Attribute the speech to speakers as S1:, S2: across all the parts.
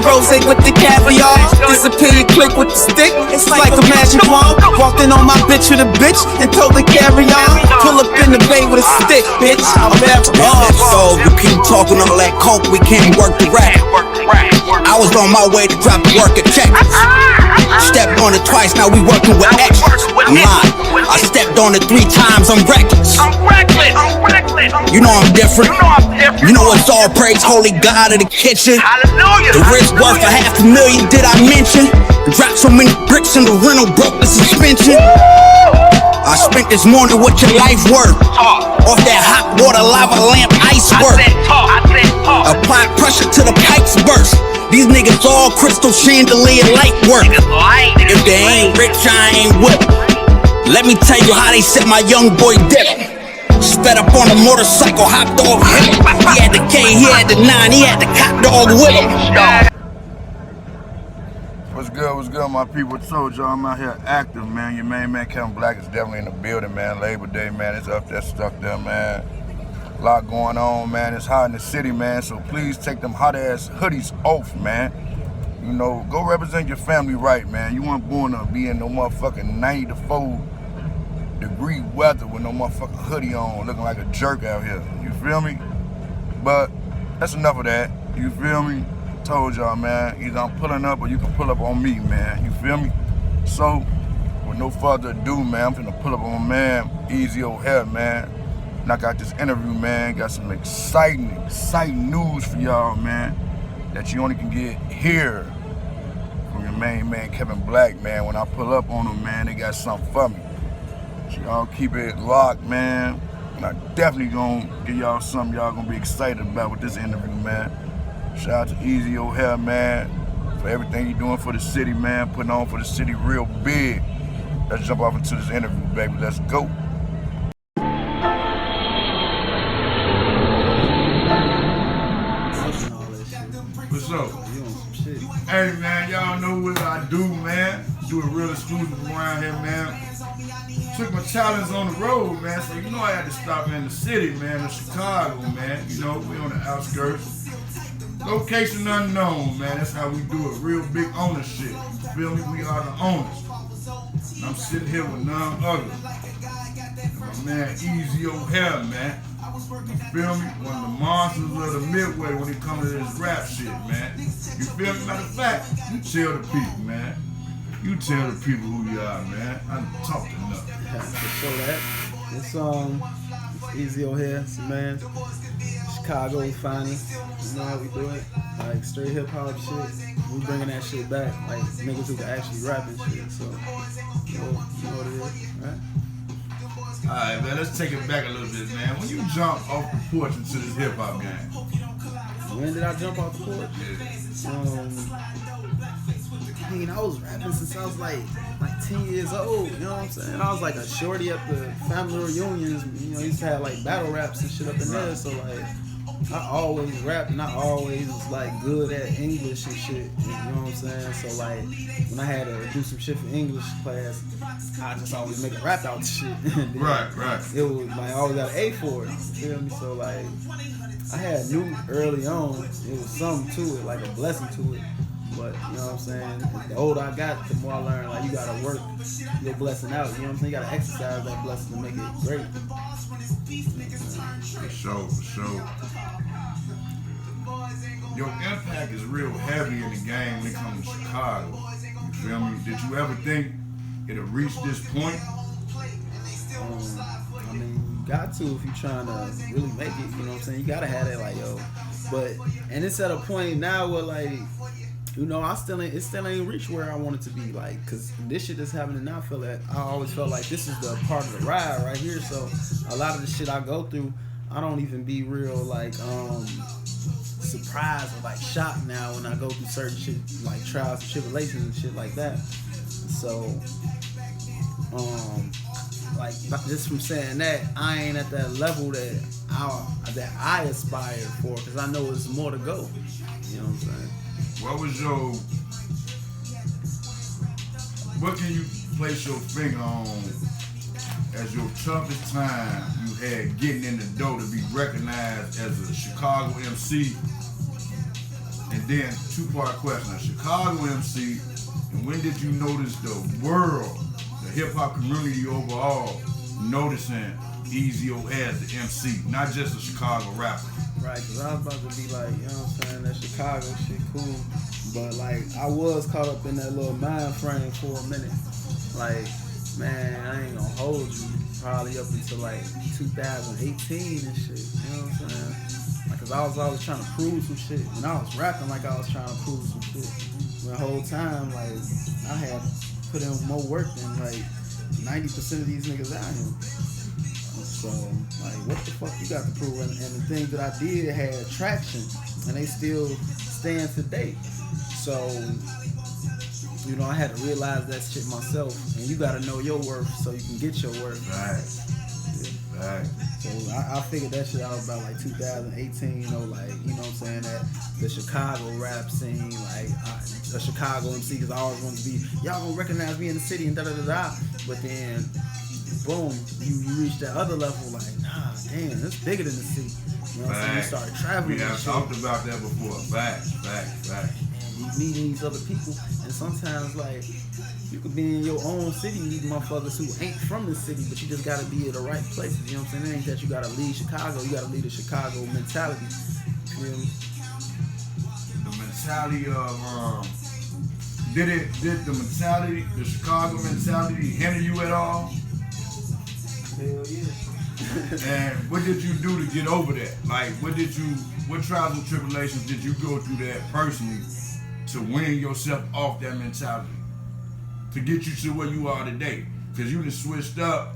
S1: a rose with the caviar. Disappear your click with the stick. It's like a magic wand. Walked in on my bitch with a bitch and told her carry on. Pull up in the bay with a stick, bitch. I'm never off.
S2: So you keep talking all that coke, we can't work the rap. I was on my way to drop the work at check. Stepped on it twice, now we working with extras. I'm lying. I stepped on it 3 times, I'm reckless. You know I'm different. You know it's all praise, holy God of the kitchen. The wrist worth a $500,000, did I mention? Dropped so many bricks in the rental, broke the suspension. I spent this morning what your life worth. Off that hot water, lava lamp, ice work. Apply pressure to the pipes burst. These niggas all crystal chandelier light work. If they ain't rich, I ain't whip. Let me tell you how they set my young boy dip. Sped up on a motorcycle, hopped off him. He had the K, he had the 9, he had the cop dog with him.
S3: What's good, my people? Told y'all I'm out here active, man. Your main man, Kevin Black, is definitely in the building, man. Labor Day, man. It's up there, stuck there, man. A lot going on, man. It's hot in the city, man. So please take them hot-ass hoodies off, man. You know, go represent your family right, man. You weren't born to be in no motherfucking 94-degree weather with no motherfucking hoodie on, looking like a jerk out here. You feel me? But that's enough of that. You feel me? Told y'all, man. Either I'm pulling up or you can pull up on me, man. You feel me? So, with no further ado, man, I'm finna pull up on my man, Easy O'Hare, man. And I got this interview, man. Got some exciting news for y'all, man, that you only can get here from your main man, Kevin Black, man. When I pull up on them, man, they got something for me. So y'all keep it locked, man. And I definitely gonna give y'all something y'all gonna be excited about with this interview, man. Shout out to Easy O'Hare, man, for everything you're doing for the city, man. Putting on for the city real big. Let's jump off into this interview, baby. Let's go. What's up? Hey, man, y'all know what I do, man. Do it real exclusive around here, man. Took my talents on the road, man, so you know I had to stop in the city, man, in Chicago, man. You know, we on the outskirts. Location unknown, man. That's how we do it. Real big ownership. You feel me? We are the owners. And I'm sitting here with none other than my man Easy O'Hare, man. You feel me? One of the monsters of the Midway when it comes to this rap shit, man. You feel me? Matter of fact, you tell the people, man. You tell the people who you are, man. I talk enough.
S4: So that it's Easy O'Hare, man. Chicago's finest. You know how we do it? Like straight hip hop shit. We bringing that shit back. Like niggas who can actually rap and shit. So you know what it is, right?
S3: Alright, man, let's take it back a little bit, man. When you jump off the porch into this hip hop game.
S4: When did I jump off the porch? I mean, I was rapping since I was like 10 years old, you know what I'm saying? I was like a shorty at the family reunions, you know, used to have like battle raps and shit up in there, so like, I always rapped and I always was like good at English and shit, you know what I'm saying? So like, when I had to do some shit for English class, I just always make a rap out the shit.
S3: Right.
S4: It was like, I always got an A for it, you feel me? So like, I had knew early on, it was something to it, like a blessing to it. But, you know what I'm saying, the older I got, the more I learned, like, you gotta work your blessing out, you know what I'm saying? You gotta exercise that blessing to make it great.
S3: For sure. Your impact is real heavy in the game when it comes to Chicago. You feel me? Did you ever think it'll reach this point?
S4: I mean, you got to if you're trying to really make it, you know what I'm saying? You gotta have that, like, yo. But, and it's at a point now where, like, you know, it still ain't reached where I want it to be, like, cause this shit that's happening now, I always felt like this is the part of the ride right here. So a lot of the shit I go through, I don't even be real like surprised or like shocked now when I go through certain shit like trials and tribulations and shit like that. So like just from saying that, I ain't at that level that I aspire for, cause I know there's more to go. You know what I'm saying?
S3: What can you place your finger on as your toughest time you had getting in the door to be recognized as a Chicago MC, and then two-part question. A Chicago MC, and when did you notice the world, the hip-hop community overall, noticing Easy O as the MC, not just a Chicago rapper?
S4: Right, because I was about to be like, you know what I'm saying, that Chicago shit cool. But like, I was caught up in that little mind frame for a minute. Like, man, I ain't gonna hold you. Probably up until like 2018 and shit. You know what I'm saying? Like, cause I was always trying to prove some shit. And I was rapping like I was trying to prove some shit. The whole time, like, I had put in more work than like 90% of these niggas out here. So, like, what the fuck you got to prove? And the things that I did had traction, and they still stand today. So, you know, I had to realize that shit myself. And you got to know your worth so you can get your worth.
S3: Right. Right.
S4: So I figured that shit out about like 2018, you know, like, you know what I'm saying, that the Chicago rap scene, like a Chicago MC, because I always wanted to be, y'all gonna recognize me in the city and da-da-da-da. But then, boom, you reach that other level, like, nah, damn, it's bigger than the city. You know what I'm saying? You started traveling.
S3: We have talked about that before. Facts.
S4: And you meeting these other people, and sometimes, like, you could be in your own city, meet motherfuckers who ain't from the city, but you just gotta be at the right places. You know what I'm saying? It ain't that you gotta leave Chicago, you gotta leave the Chicago mentality. You feel me?
S3: The mentality of did the mentality, the Chicago mentality hinder you at all?
S4: Hell yeah.
S3: And what did you do to get over that? Like, what trials and tribulations did you go through that personally to wean yourself off that mentality? To get you to where you are today? Because you just switched up.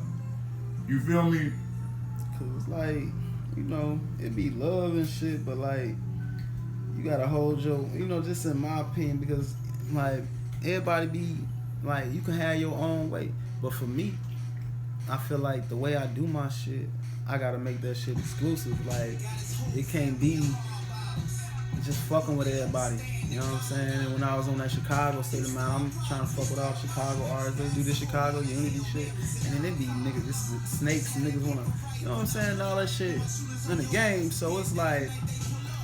S3: You feel me?
S4: Cause like, you know, it be love and shit, but like, you gotta hold your, you know, just in my opinion, because like, everybody be, like, you can have your own way. But for me, I feel like the way I do my shit, I gotta make that shit exclusive. Like, it can't be just fucking with everybody. You know what I'm saying? And when I was on that Chicago State of Mind, I'm trying to fuck with all Chicago artists. They do this Chicago Unity shit. And then it be niggas, this is snakes, and niggas wanna, you know what I'm saying? And all that shit in the game. So it's like,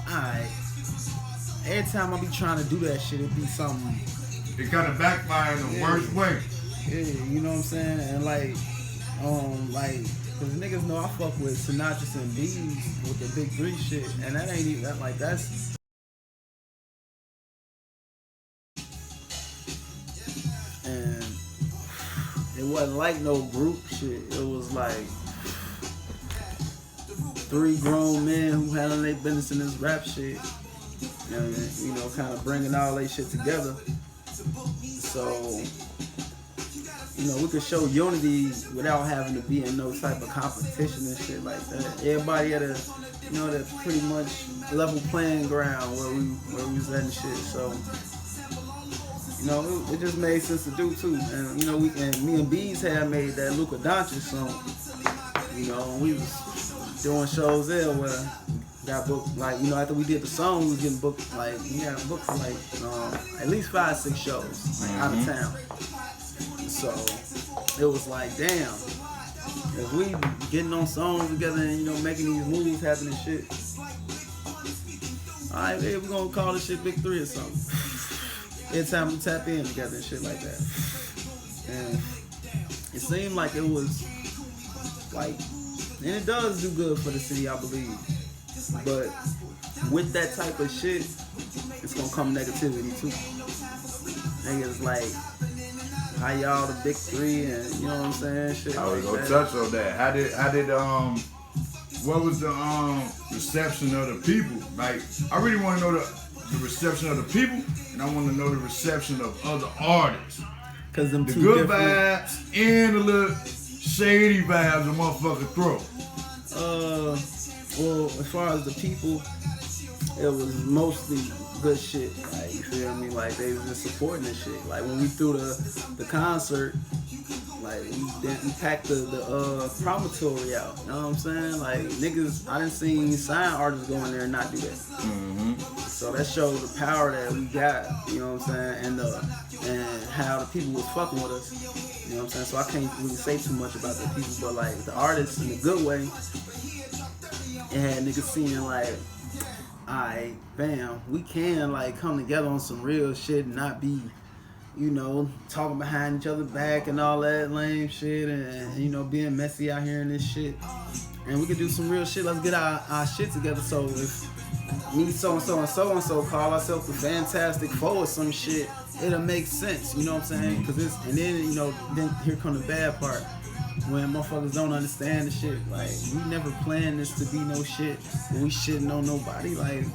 S4: alright. Every time I be trying to do that shit, it be something.
S3: It kind of backfire in the worst way.
S4: Yeah, you know what I'm saying? And like, cause niggas know I fuck with Sinatra and B's with the Big 3 shit. And that ain't even, that, like, that's, and it wasn't like no group shit. It was like 3 grown men who handling their business in this rap shit. And, you know, kind of bringing all that shit together. So, you know, we could show unity without having to be in no type of competition and shit like that. Everybody at a, you know, that pretty much level playing ground where we was at and shit. So, you know, it just made sense to do too. And, you know, me and Bees had made that Luka Doncic song. You know, and we was doing shows there where got booked, like, you know, after we did the song, we was getting booked, like, we got booked for like at least 5-6 shows, like, out of town. So it was like, damn, if we getting on songs together and, you know, making these moves happen and shit, alright, hey, we're gonna call this shit Big 3 or something. Every time we tap in together and shit like that. And it seemed like it was like, and it does do good for the city, I believe. But with that type of shit, it's gonna come negativity too. Niggas like, how y'all the Big 3 and, you know what I'm saying? Shit.
S3: I was gonna touch on that. How did what was the reception of the people? Like, I really want to know the reception of the people, and I want to know the reception of other artists.
S4: Cause them
S3: the
S4: two
S3: good
S4: different
S3: vibes and the little shady vibes a motherfucker throw.
S4: Well, as far as the people, it was mostly good shit. Like, you feel me? Like, they was just supporting this shit. Like, when we threw the concert, like, we packed the promontory out. You know what I'm saying? Like, niggas, I didn't see sign artists go in there and not do that.
S3: Mm-hmm.
S4: So that shows the power that we got. You know what I'm saying? And how the people was fucking with us. You know what I'm saying? So I can't really say too much about the people, but like the artists in a good way. It had niggas seeing like, alright, bam, we can like come together on some real shit and not be, you know, talking behind each other back and all that lame shit and you know, being messy out here and this shit. And we can do some real shit. Let's get our shit together. So if me so-and-so and so-and-so call ourselves the Fantastic Four or some shit, it'll make sense. You know what I'm saying? Cause it's, and then, you know, then here come the bad part. When motherfuckers don't understand the shit. Like, we never planned this to be no shit. We shitting on nobody. Like,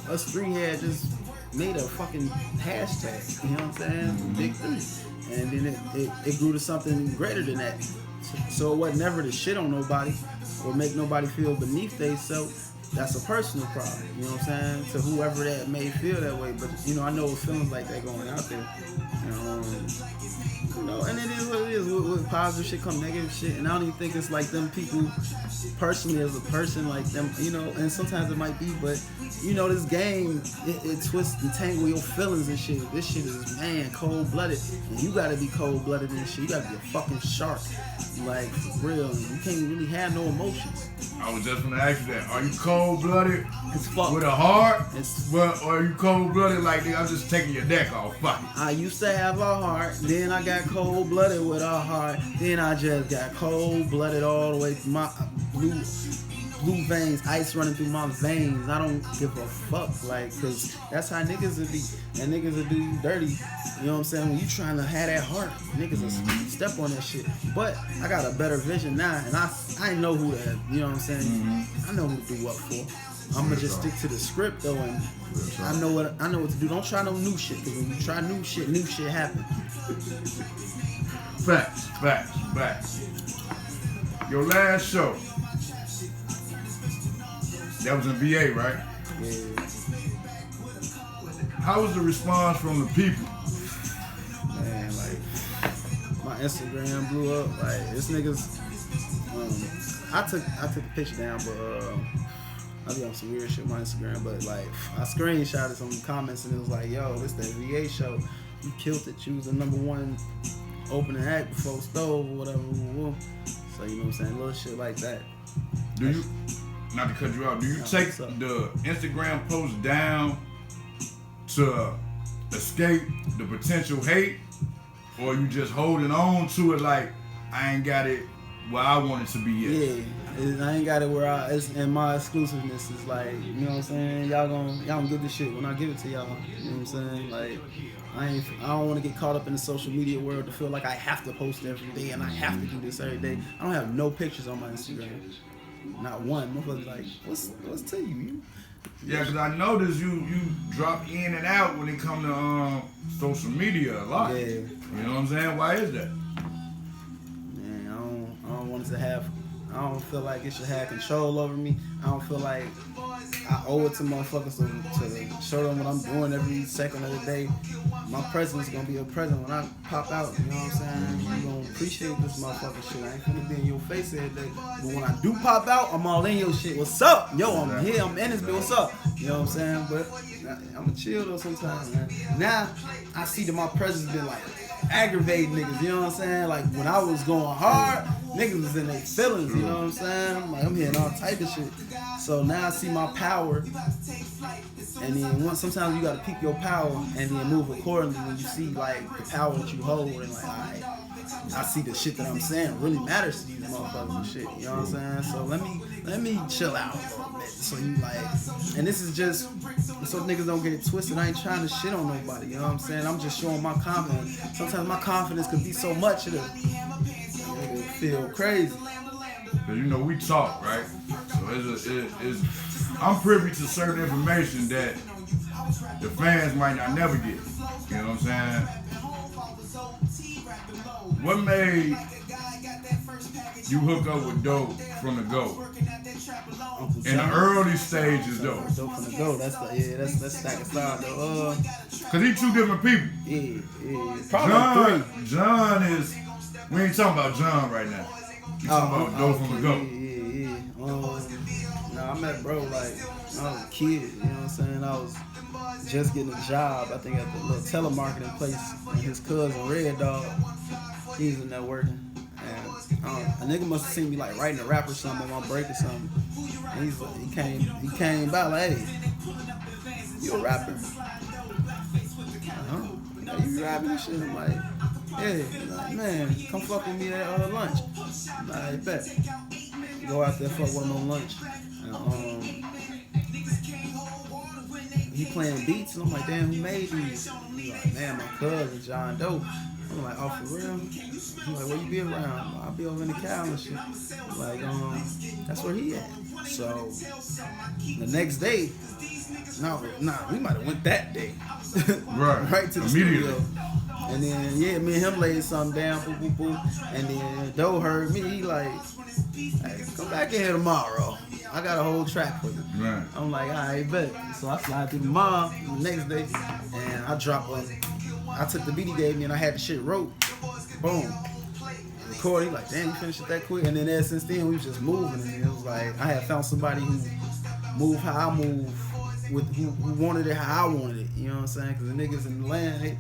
S4: us three had just made a fucking hashtag. You know what I'm saying? Big three. And then it grew to something greater than that. So it wasn't never to shit on nobody or make nobody feel beneath themselves. That's a personal problem, you know what I'm saying? To whoever that may feel that way. But, you know, I know feelings like that going out there. You know, and it is what it is. With positive shit come negative shit. And I don't even think it's like them people personally as a person, like them, you know, and sometimes it might be, but, you know, this game, it twists and tangle your feelings and shit. This shit is, man, cold-blooded. And you gotta be cold-blooded in this shit. You gotta be a fucking shark. Like, for real. You can't really have no emotions.
S3: I was just gonna ask you that. Are you cold-blooded
S4: It's fuck.
S3: with a heart?
S4: It's,
S3: Well, or are you cold-blooded like, nigga, I'm just taking your deck off? Fuck it.
S4: I used to have a heart, then I got cold-blooded with a heart, then I just got cold-blooded all the way through my blue veins, ice running through my veins. I don't give a fuck, like, cause that's how niggas will be, and niggas will do you dirty. You know what I'm saying? When you trying to have that heart, niggas will step on that shit. But I got a better vision now, and I know who that, you know what I'm saying? I know who to do what for. I'ma just stick to the script though, and I know what to do. Don't try no new shit, cause when you try new shit happen.
S3: Facts. Your last show, that was in VA, right?
S4: Yeah.
S3: How was the response from the people?
S4: Man, like, my Instagram blew up. Like, this niggas, I took the picture down, but I be on some weird shit on my Instagram, but like, I screenshotted some comments and it was like, yo, this that VA show, you killed it. You was the #1 opening act before Stove or whatever. So, you know what I'm saying? Little shit like that.
S3: Do you, not to cut you out, do you take
S4: what's up?
S3: the Instagram post down to escape the potential hate, or you just holding on to it like, I ain't got it where I want it to be yet?
S4: Yeah, I ain't got it where and my exclusiveness is like, you know what I'm saying? Y'all gonna get this shit when I give it to y'all. You know what I'm saying? Like, I don't want to get caught up in the social media world to feel like I have to post every day and I have to do this every day. I don't have no pictures on my Instagram, not one. Motherfuckers like, what's to you?
S3: Yeah, because I noticed you drop in and out when it come to social media a lot.
S4: Yeah.
S3: You know what I'm saying? Why is that?
S4: Man, I don't want it to have. I don't feel like it should have control over me. I don't feel like I owe it to motherfuckers to show them what I'm doing every second of the day. My presence is gonna be a present when I pop out. You know what I'm saying? You gonna appreciate this motherfucking shit. I ain't gonna be in your face every day. But when I do pop out, I'm all in your shit. What's up? Yo, I'm here. I'm in this bitch. What's up? You know what I'm saying? But I'ma chill though sometimes, man. Now I see that my presence been like aggravating niggas. You know what I'm saying? Like when I was going hard, niggas was in their feelings. You know what I'm saying? I'm hearing all type of shit. So now I see my power, and then sometimes you gotta peep your power and then move accordingly when you see like the power that you hold, and like, alright, I see the shit that I'm saying really matters to these motherfuckers and shit. You know what I'm saying? So let me chill out a little bit. So you like, and this is just so niggas don't get it twisted. I ain't trying to shit on nobody. You know what I'm saying? I'm just showing my confidence. Sometimes my confidence could be so much it'll feel crazy.
S3: Cause you know we talk, right? So I'm privy to certain information that the fans might not never get. You know what I'm saying? What made you hook up with Dope from the Go? In the early stages though.
S4: Dope from the Go, that's Stack of Style though.
S3: Cause he two different people.
S4: Yeah. Probably three.
S3: John is, we ain't talking about John right now. We talking about Dope from the Go.
S4: Yeah. I met bro like when I was a kid, you know what I'm saying? I was just getting a job, I think at the little telemarketing place, and his cousin Red Dog, he was in there working. And a nigga must have seen me like writing a rap or something on my break or something. And he came by like, hey, You a rapper? Yeah, you be rapping and shit. I'm like, yeah. He's like, man, come fuck with me at lunch. I'm like, I bet. Go out there, fuck with him on lunch. And, he playing beats, and I'm like, damn, who made these? He's like, man, my cousin, John Doe. I'm like, oh, for real? He's like, where you be around? I'll be over in the cow and shit. Like, that's where he at. So, the next day, we might have went that day. Right to the studio. And then, yeah, me and him laid something down, boo, boo, boo. And then Doe heard me, he like, hey, come back in here tomorrow. I got a whole track for you.
S3: Right.
S4: I'm like, all right, bet. So I slide through the mall the next day, and I drop I took the beat he gave me, and I had the shit wrote. Boom. Recorded. He like, damn, you finished it that quick? And then ever since then, we was just moving. And it was like, I had found somebody who moved how I move, who wanted it how I wanted it. You know what I'm saying? Because the niggas in the land,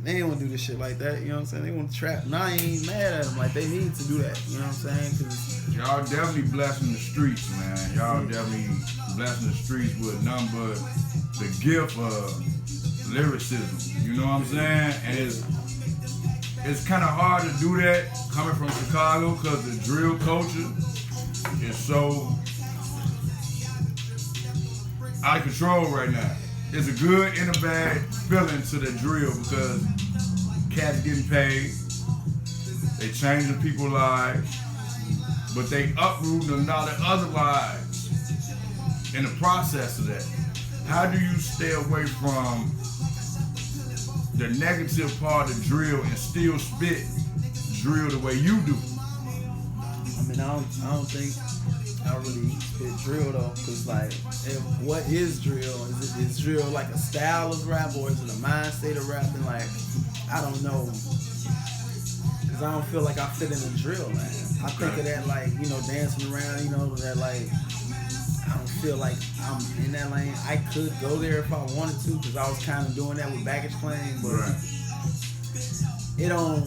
S4: they ain't want to do this shit like that. You know what I'm saying? They want to trap. And I ain't mad at them. Like, they need to do that. You know what I'm saying? Cause
S3: y'all definitely blessing the streets, man. Y'all definitely blessing the streets with nothing but the gift of lyricism. You know what I'm saying? And it's kind of hard to do that coming from Chicago because the drill culture is so out of control right now. It's a good and a bad feeling to the drill because cats getting paid, they changing people's lives, but they uprooting a lot of other lives in the process of that. How do you stay away from the negative part of drill and still spit drill the way you do?
S4: I mean, I don't think I really spit drill though, cause like, what is drill? Is drill like a style of rap, or is it a mind state of rapping? Like, I don't know, cause I don't feel like I fit in the drill, man. I think of that like, you know, dancing around, you know, that like, I don't feel like I'm in that lane. I could go there if I wanted to, cause I was kind of doing that with Baggage Claim, but it don't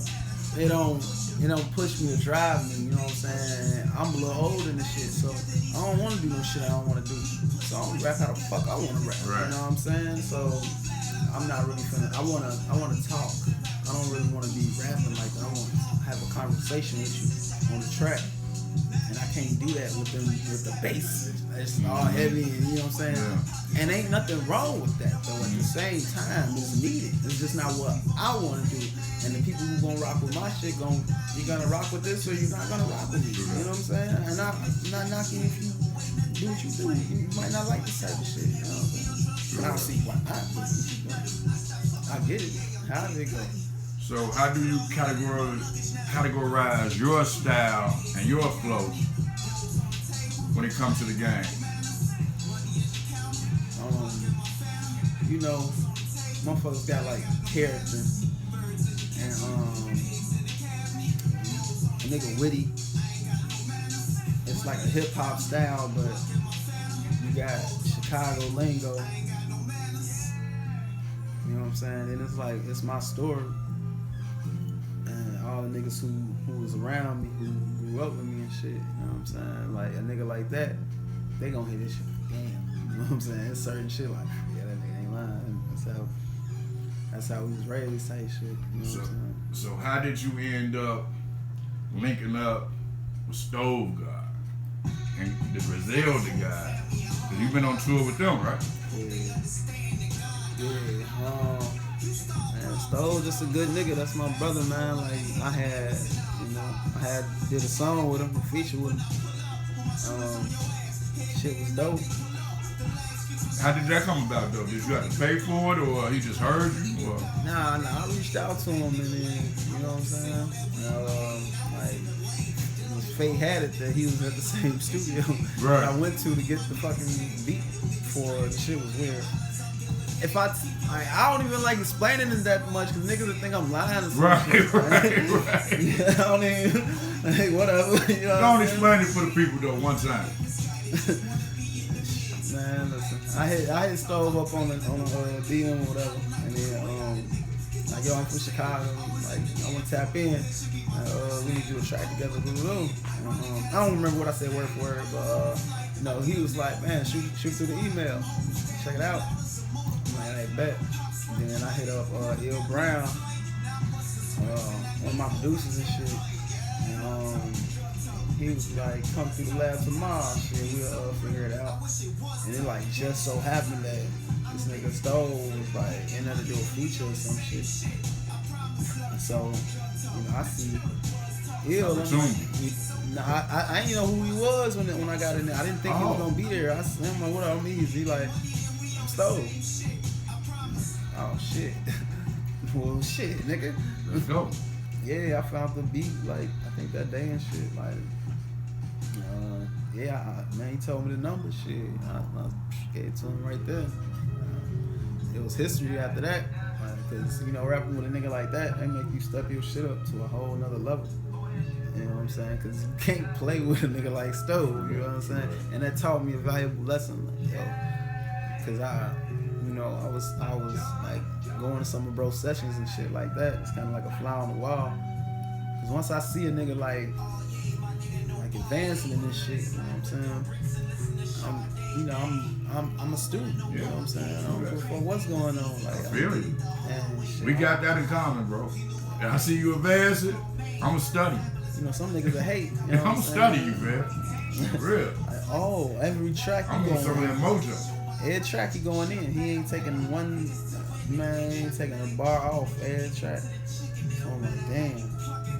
S4: push me to drive me, you know what I'm saying? I'm a little older than this shit, so I don't want to do no shit I don't want to do. So I'm gonna rap how the fuck I want to rap, you know what I'm saying? So I'm not really finna, I wanna talk. I don't really want to be rapping like that. I want to have a conversation with you on the track. And I can't do that with the bass. It's all heavy, and you know what I'm saying? Yeah. And ain't nothing wrong with that, though. At the same time, it's needed. It's just not what I want to do. And the people who gonna rock with my shit, you gonna rock with this or you're not gonna rock with it. You know what I'm saying? And I'm not knocking if you do what you do. You might not like this type of shit. You know what I'm saying? But I don't see why not. I get it. How did it go?
S3: So how do you categorize your style and your flow when it comes to the game?
S4: You know, motherfuckers got like character, and a nigga witty. It's like a hip hop style, but you got Chicago lingo. You know what I'm saying? And it's like, it's my story. And all the niggas who was around me, who grew up with me and shit, you know what I'm saying? Like, a nigga like that, they gonna hear this shit. Damn. You know what I'm saying? It's certain shit like, yeah, that nigga ain't lying. That's how we was raised type shit. You know what I'm saying?
S3: So how did you end up linking up with Stove God and the Griselda guy? Cause you've been on tour with them, right?
S4: Yeah. Man, Stove just a good nigga. That's my brother, man. Like, I did a song with him, a feature with him. Shit was dope.
S3: How did that come about though? Did you have to pay for it, or he just heard you? Or?
S4: Nah, I reached out to him, and then, you know what I'm saying? Like, fate had it that he was at the same studio that I went to get the fucking beat for. The shit was weird. If I don't even like explaining it that much, because niggas would think I'm lying or something.
S3: Right.
S4: Yeah, I don't even, like, whatever. You know
S3: don't explain it for the people though, one time.
S4: Man, listen, I hit Stove up on a DM or whatever, and then like, yo, I'm from Chicago, like, I want to tap in, we need to do a track together, I don't remember what I said word for word, but you know, he was like, man, shoot through the email, check it out. I'm like, I bet. And then I hit up Il Brown, one of my producers and shit. And he was like, come through the lab tomorrow. Shit, we'll figure it out. And it like just so happened that this nigga Stowe was like in there to do a feature or some shit. And so, you know, I see Il. I didn't know who he was when I got in there. I didn't think he was gonna be there. I said, I'm like, what up, means? He like, I'm Stowe. Oh shit. Well, shit, nigga.
S5: Let's go.
S4: Yeah, I found the beat like I think that day and shit. Like, man, he told me the number. Shit, I gave it to him right there. It was history after that, because you know, rapping with a nigga like that, they make you step your shit up to a whole nother level. You know what I'm saying? Because you can't play with a nigga like Stowe. You know what I'm saying? And that taught me a valuable lesson. Like, yo, because I was like going to some of bro's sessions and shit like that. It's kind of like a fly on the wall. Because once I see a nigga like advancing in this shit, you know what I'm saying? I'm a student. You know what I'm saying? I don't give a fuck what's going on. Like,
S5: I feel you.
S4: And
S5: We got that in common, bro. I see you advancing, I'ma study.
S4: You know, some niggas that hate. You know
S5: I'ma study you, man. For real.
S4: Like, every track
S5: I'm
S4: you
S5: on some of that
S4: going
S5: mojo.
S4: every track he going in, he ain't taking one, man, he ain't taking a bar off every track. So I'm like, damn.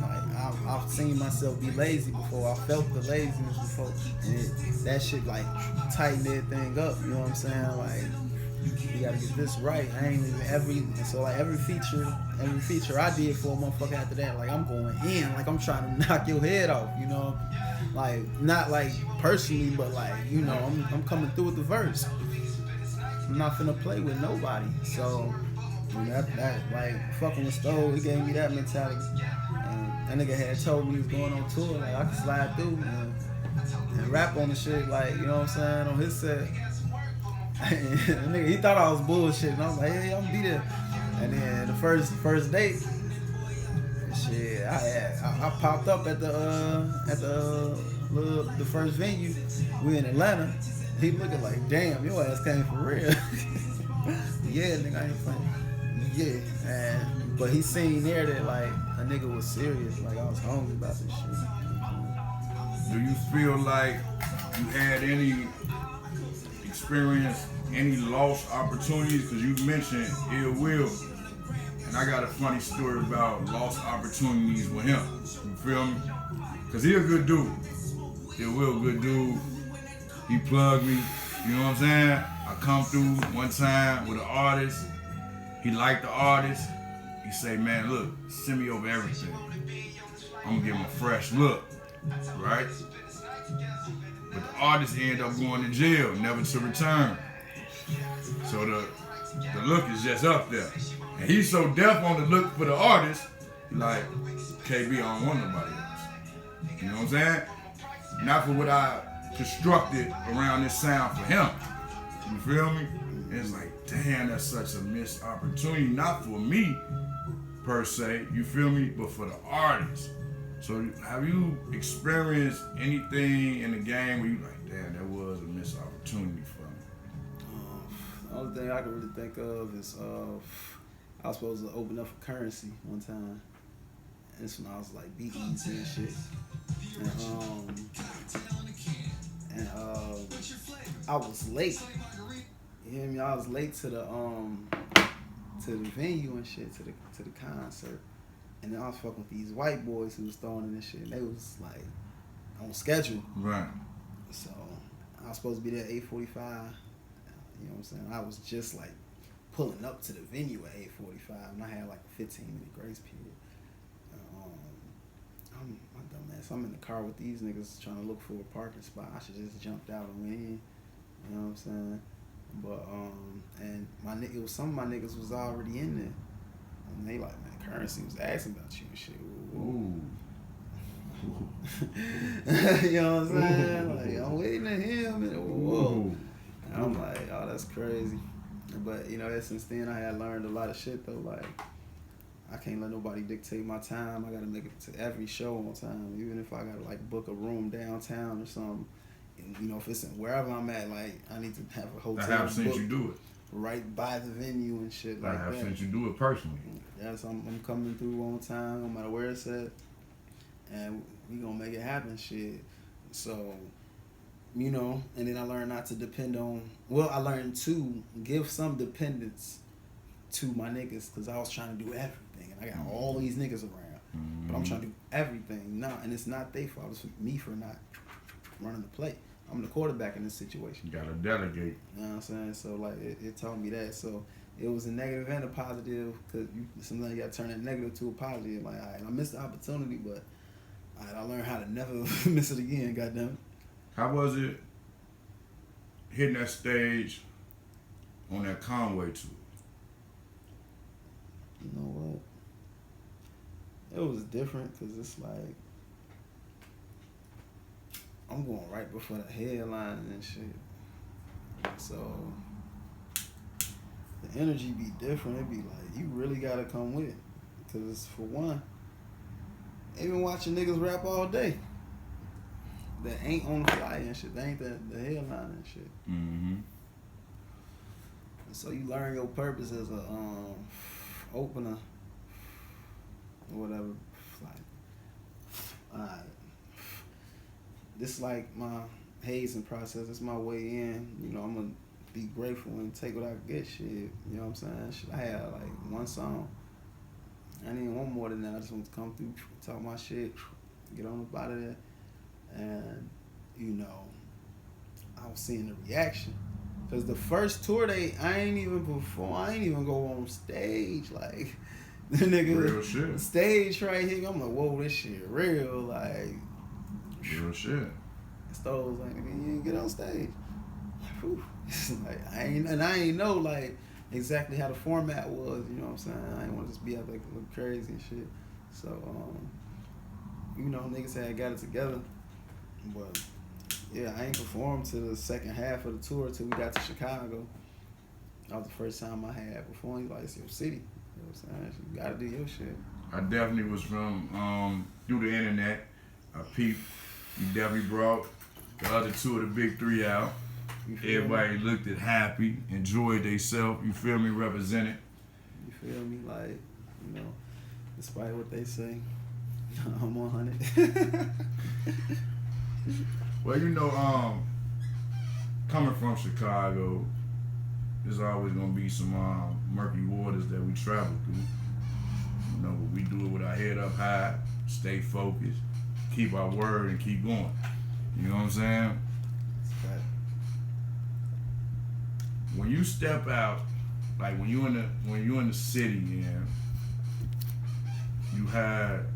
S4: Like, I've seen myself be lazy before. I felt the laziness before. And that shit, like, tightened everything up. You know what I'm saying? Like, you gotta get this right. I ain't even every feature I did for a motherfucker after that, like, I'm going in, like, I'm trying to knock your head off, you know? Like, not like personally, but like, you know, I'm coming through with the verse. I'm not finna play with nobody. So, you know, that like, fucking with Stowe, he gave me that mentality. And that nigga had told me he was going on tour, like, I could slide through and rap on the shit, like, you know what I'm saying, on his set. And nigga, he thought I was bullshit, and I was like, hey, I'm gonna be there. And then the first date, shit, I popped up at the first venue. We in Atlanta. He looking like, damn, your ass came for real. Yeah, nigga, I ain't funny. Yeah, but he seen there that like a nigga was serious. Like, I was hungry about this shit.
S5: Do you feel like you had any experience, any lost opportunities? Because you mentioned Ill Will, and I got a funny story about lost opportunities with him. You feel me? Because he a good dude. Ill Will, good dude. He plugged me, you know what I'm saying? I come through one time with an artist. He liked the artist. He say, man, look, send me over everything. I'm gonna give him a fresh look, right? But the artist ended up going to jail, never to return. So the look is just up there. And he's so deaf on the look for the artist, he like, KB, I don't want nobody else. You know what I'm saying? Not for what I constructed around this sound for him. You feel me? And it's like, damn, that's such a missed opportunity. Not for me, per se, you feel me? But for the artist. So have you experienced anything in the game where you like, damn, that was a missed opportunity for me?
S4: The only thing I can really think of is I was supposed to open up for Currency one time. And this when I was like beating and shit. And I was late. You hear me? I was late to the venue and shit, to the concert. And then I was fucking with these white boys who was throwing in this shit. And they was like on schedule.
S5: Right.
S4: So I was supposed to be there at 8:45. You know what I'm saying? I was just like pulling up to the venue at 8:45, and I had like a 15-minute grace period. My dumb ass, I'm in the car with these niggas trying to look for a parking spot. I should just jumped out and went in. You know what I'm saying? But and it was some of my niggas was already in there, and they like, man, Currency was asking about you and shit.
S5: Ooh.
S4: You know what I'm saying? Like, I'm waiting at him. And, whoa. And I'm like, oh, that's crazy. But, you know, since then, I had learned a lot of shit, though. Like, I can't let nobody dictate my time. I got to make it to every show on time. Even if I got to, like, book a room downtown or something, you know, if it's wherever I'm at, like I need to have a hotel.
S5: I have seen you do it.
S4: Right by the venue and shit like
S5: I have
S4: that.
S5: seen you do it personally.
S4: Yes, I'm coming through on time, no matter where it's at, and we gonna make it happen. Shit. So, you know, and then I learned not to depend on. Well, I learned to give some dependence to my niggas because I was trying to do everything, and I got all these niggas around, but I'm trying to do everything now, and it's not their fault. It's me for not running the play. I'm the quarterback in this situation.
S5: You gotta delegate.
S4: You know what I'm saying? So like it taught me that. So it was a negative and a positive because sometimes you gotta turn that negative to a positive. Like, all right, I missed the opportunity, but all right, I learned how to never miss it again. Goddamn.
S5: How was it hitting that stage on that Conway tour?
S4: You know what? It was different because it's like I'm going right before the headline and shit. So the energy be different. It be like you really gotta come with it. Cause for one, they been watching niggas rap all day. That ain't on the fly and shit. They ain't the headline and shit.
S5: Mm-hmm.
S4: And so you learn your purpose as a opener or whatever. Like, alright. This like my hazing process. It's my way in. You know, I'm gonna be grateful and take what I get. Shit, you know what I'm saying? Shit, I had like one song. I didn't even want more than that. I just want to come through, talk my shit, get on up out of there. And you know, I was seeing the reaction. Cause the first tour I ain't even perform. I ain't even go on stage. Like the nigga,
S5: Real shit.
S4: Stage right here. I'm like, whoa, this shit real. Like.
S5: Real shit.
S4: Stove was like, nigga, you didn't get on stage. Whew. Like, I ain't know like exactly how the format was, you know what I'm saying? I ain't want to just be out there looking crazy and shit. So, you know, niggas had got it together. But yeah, I ain't performed to the second half of the tour till we got to Chicago. That was the first time I had performed like it's your city. You know what I'm saying? You gotta do your shit.
S5: I definitely was from through the internet. I peeped. You definitely brought the other two of the big three out. Everybody looked at happy, enjoyed themselves. You feel me? Represented.
S4: You feel me? Like, you know, despite what they say, I'm 100.
S5: Well, you know, coming from Chicago, there's always gonna be some murky waters that we travel through. You know, but we do it with our head up high, stay focused, keep our word, and keep going. You know what I'm saying?
S4: Right.
S5: When you step out, like when you in the city, and you had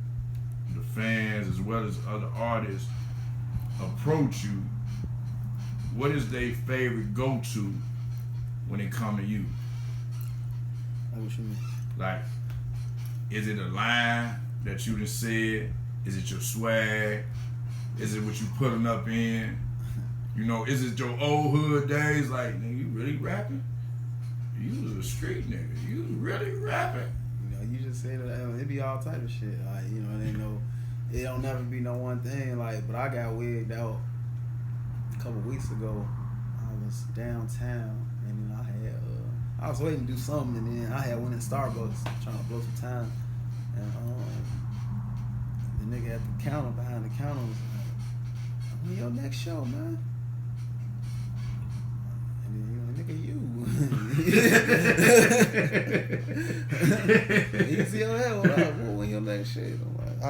S5: the fans as well as other artists approach you, what is their favorite go-to when they come to you?
S4: Like what you mean?
S5: Like, is it a line that you just said? Is it your swag? Is it what you putting up in? You know, is it your old hood days? Like, nigga, you really rapping? You was a street nigga. You really rapping?
S4: You know, you just say that it be all type of shit. Like, you know, it ain't no, it don't never be no one thing. Like, but I got wigged out a couple weeks ago. I was downtown and then I was waiting to do something and then I had went in Starbucks trying to blow some time. And the nigga at the counter behind the counter was like, "When your next show, man?" And then you easy on that. What up? When your next shit? I'm like,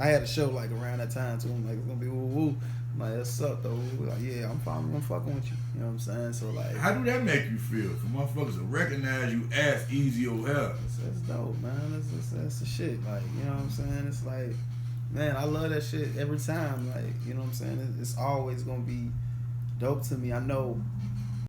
S4: I had a show like around that time too. I'm like, it's gonna be woo woo. I'm like, that's up though. Like, yeah, I'm fucking with you. You know what I'm saying? So like,
S5: How do that make you feel? For motherfuckers to recognize you as Easy O Hell.
S4: that's dope, man. That's the shit. Like, you know what I'm saying? It's like, man, I love that shit every time. Like, you know what I'm saying? It's always gonna be dope to me. I know